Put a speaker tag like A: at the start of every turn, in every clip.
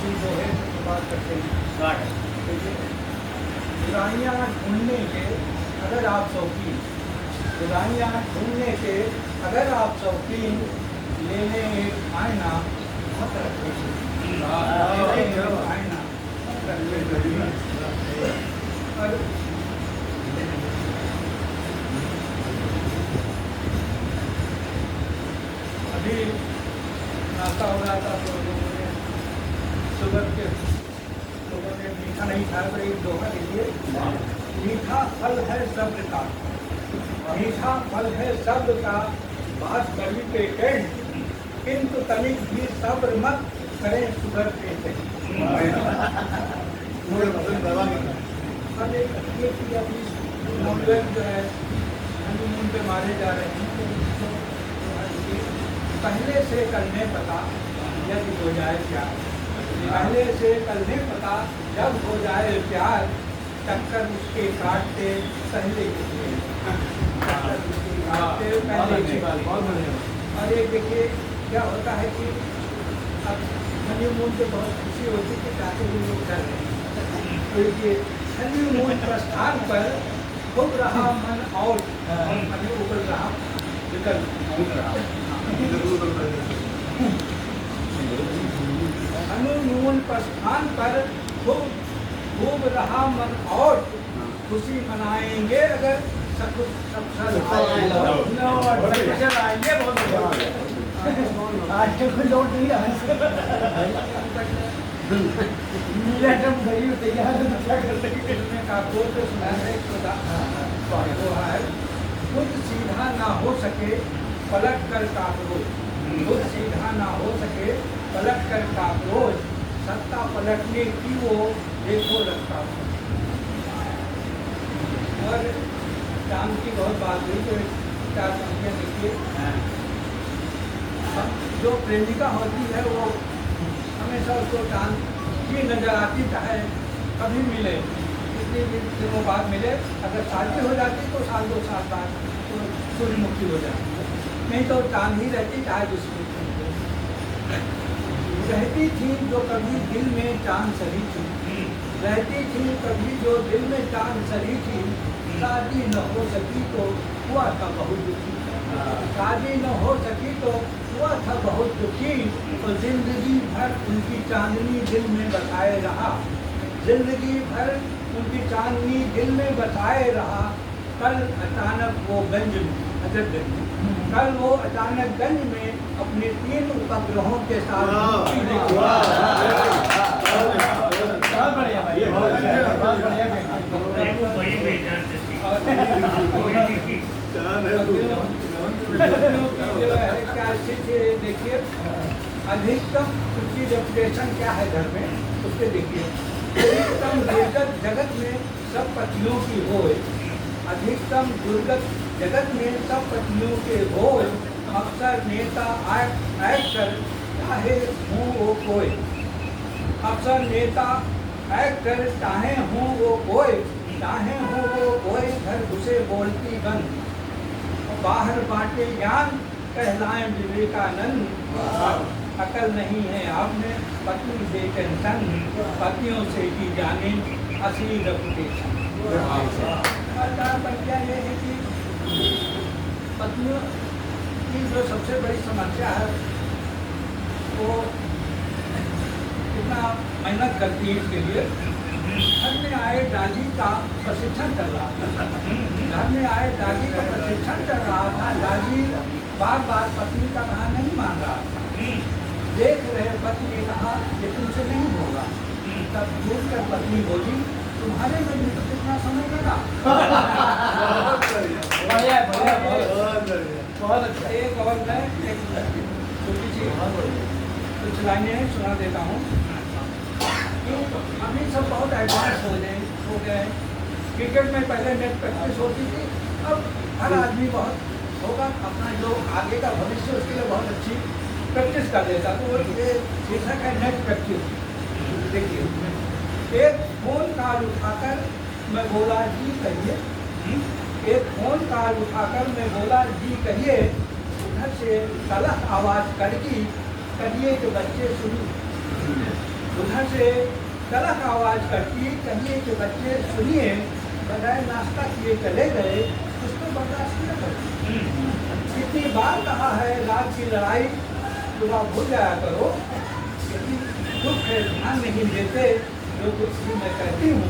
A: की जो है बात करते हैं। बुराइयाँ ढूंढने के अगर आप शौकीन, बुराइयाँ ढूंढने के अगर आप शौकीन, लेने एक आईना मत रखिए, आईना और अभी नाश्ता हो रहा था तो लोगों ने शुगर के लोगों ने मीठा नहीं खाया तो एक दोहा लिखिए, मीठा फल है सब्र का, मीठा फल है सब्र का, बात कभी पेटेंट, किंतु तनिक भी सब्र मत करें शुगर पेटेंट। जो है हनीमून पे मारे जा रहे हैं, पहले से करने पता जब हो जाए प्यार, पहले से करने पता जब हो जाए प्यार, टक्कर उसके काटते पहले और एक देखिए क्या होता है कि अब हनीमून पे बहुत खुशी होती है कि जाके भी लोग कर रहे हैं, तो ये हनीमून प्रस्थान पर खूब रहा मन और अभी ऊपर रहा विकल्प हनीमून प्रस्थान पर खूब रहा मन और खुशी मनाएंगे अगर सब आएंगे बहुत आज के कोई लोट नहीं का बोल तो सुना है खुद सीधा ना हो सके पलट कर काकरोच, खुद सीधा ना हो सके पलट कर काकरोच, सत्ता पलटने की वो देखो रखता हो। और चांद की बहुत बात हुई तो चार पंक्तियाँ देखिए, जो प्रेमिका होती है वो हमेशा उसको चांद की नजर आती, चाहे कभी मिले, कितनी दिनों बाद मिले, अगर शादी हो जाती तो साल 2 साल बाद तो सूर्यमुखी हो जाती, नहीं तो चांद ही रहती चाहे दूसरी रहती थी जो कभी दिल में चांद सरी थी, रहती थी कभी जो दिल में चांद सरी थी, शादी न हो सकी तो हुआ था बहुत दुखी, शादी न हो सकी तो हुआ था बहुत दुखी, तो जिंदगी भर उनकी चांदनी दिल में बसाए रहा, जिंदगी भर उनकी चांदनी दिल में बसाए रहा, कल अचानक वो गंज में कल वो अचानक गंज में अपने 3 उपग्रहों के साथ क्या देखिए, अधिकतम उसकी रेपुटेशन क्या है घर में उसके देखिए, अधिकतम दुर्गत जगत में सब पतियों की होए, अधिकतम दुर्गत जगत में सब पतियों के होए, अक्सर नेता एक्टर चाहे हों वो कोई, अक्सर नेता एक्टर चाहे हों वो कोई, चाहे हों वो कोई, घर घुसे बोलती गन, बाहर बांटे ज्ञान कहलाएं विवेकानंद, अकल नहीं है आपने पत्नी से टेंशन, पतियों से की जाने असली रेपुटेशन। पंक्तियाँ ये है कि पत्नियों की जो सबसे बड़ी समस्या है वो कितना मेहनत करती है इसके लिए। घर में आए दादी का प्रशिक्षण चल रहा था, घर में आए दादी का प्रशिक्षण चल रहा था, दादी बार बार पत्नी का कहा नहीं मान रहा था, देख रहे पति ने कहा ये तुमसे नहीं होगा, तब दूर कर पत्नी बोली तुम्हारे में भी तो कितना समय लगा। बहुत अच्छा। एक और मैं एक छोटी सी कुछ लाइनें सुना देता हूँ। अभी सब बहुत एडवांस हो गए। क्रिकेट में पहले नेट प्रैक्टिस होती थी, अब हर आदमी बहुत होगा अपना जो आगे का भविष्य उसके लिए बहुत अच्छी प्रैक्टिस कर लेता, तो ये शीर्षक है नेट प्रैक्टिस। देखिए, एक फोन कॉल उठाकर मैं बोला जी कहिए, एक फोन कॉल उठाकर मैं बोला जी कहिए, उधर से गलत आवाज़ कड़की कहिए कि बच्चे शुरू उधर से तलक आवाज करती, कहिए कि बच्चे सुनिए, बजाय नाश्ता किए चले गए, उसको बर्दाश्त न करो। कितनी बार कहा है रात की लड़ाई सुबह भूल जाया करो, यदि दुख है ध्यान नहीं देते जो कुछ भी मैं कहती हूँ।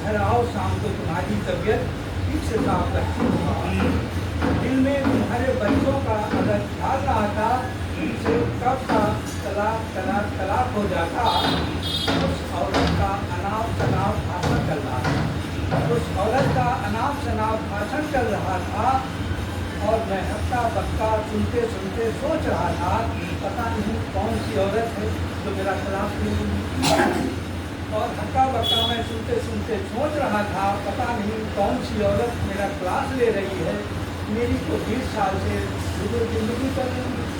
A: घर आओ शाम को तुम्हारी तबीयत ठीक से साफ रखती हूँ। दिल में तुम्हारे बच्चों का अगर ख्याल रहा था, से कब का तलाक हो जाता। उस औरत का अनाप शनाप भाषण चल रहा था, उस औरत का अनाप शनाप भाषण चल रहा था, और मैं हक्का बक्का सुनते सुनते सोच रहा था, पता नहीं कौन सी औरत है जो मेरा खिलाफ नहीं। और हक्का बक्का मैं सुनते सुनते सोच रहा था, पता नहीं कौन सी औरत मेरा क्लास ले रही है। मेरी तो 20 साल से जिंदगी चल रही है,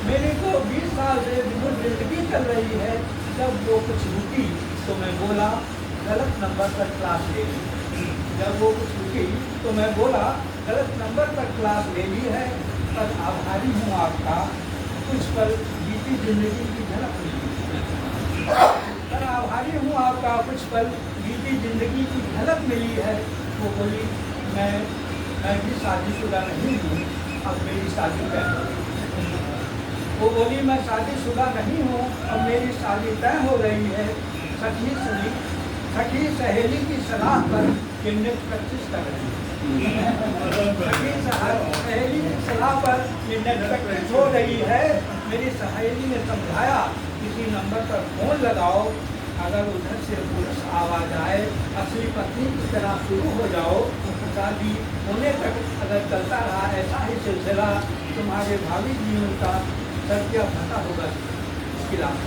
A: मेरी तो 20 साल से जिंदगी चल रही है। जब वो कुछ रुकी तो मैं बोला गलत नंबर पर क्लास ले ली। जब वो कुछ रुकी तो मैं बोला गलत नंबर पर क्लास ले ली है, पर आभारी हूँ आपका, कुछ पल बीती जिंदगी की झलक मिली। पर आभारी हूँ आपका, कुछ पल बीती जिंदगी की झलक मिली है। वो बोली मैं भी शादीशुदा नहीं हूँ, अब मेरी शादी तय हो गई। वो बोली मैं शादीशुदा नहीं हूँ, अब मेरी शादी तय हो रही है। सखी सहेली की सलाह पर किन्नत प्रैक्टिस कर रही है। सखी सहेली की सलाह पर किन्नत प्रैक्टिस हो रही है। मेरी सहेली ने समझाया किसी नंबर पर फोन लगाओ, अगर उधर से पुलिस आवाज आए, असली पत्नी की तरह शुरू हो जाओ। शादी होने तक अगर चलता रहा ऐसा ही सिलसिला, तुम्हारे भावी जीवन का सत्य फटा होगा खिलाफ।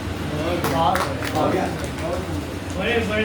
B: बड़े बड़े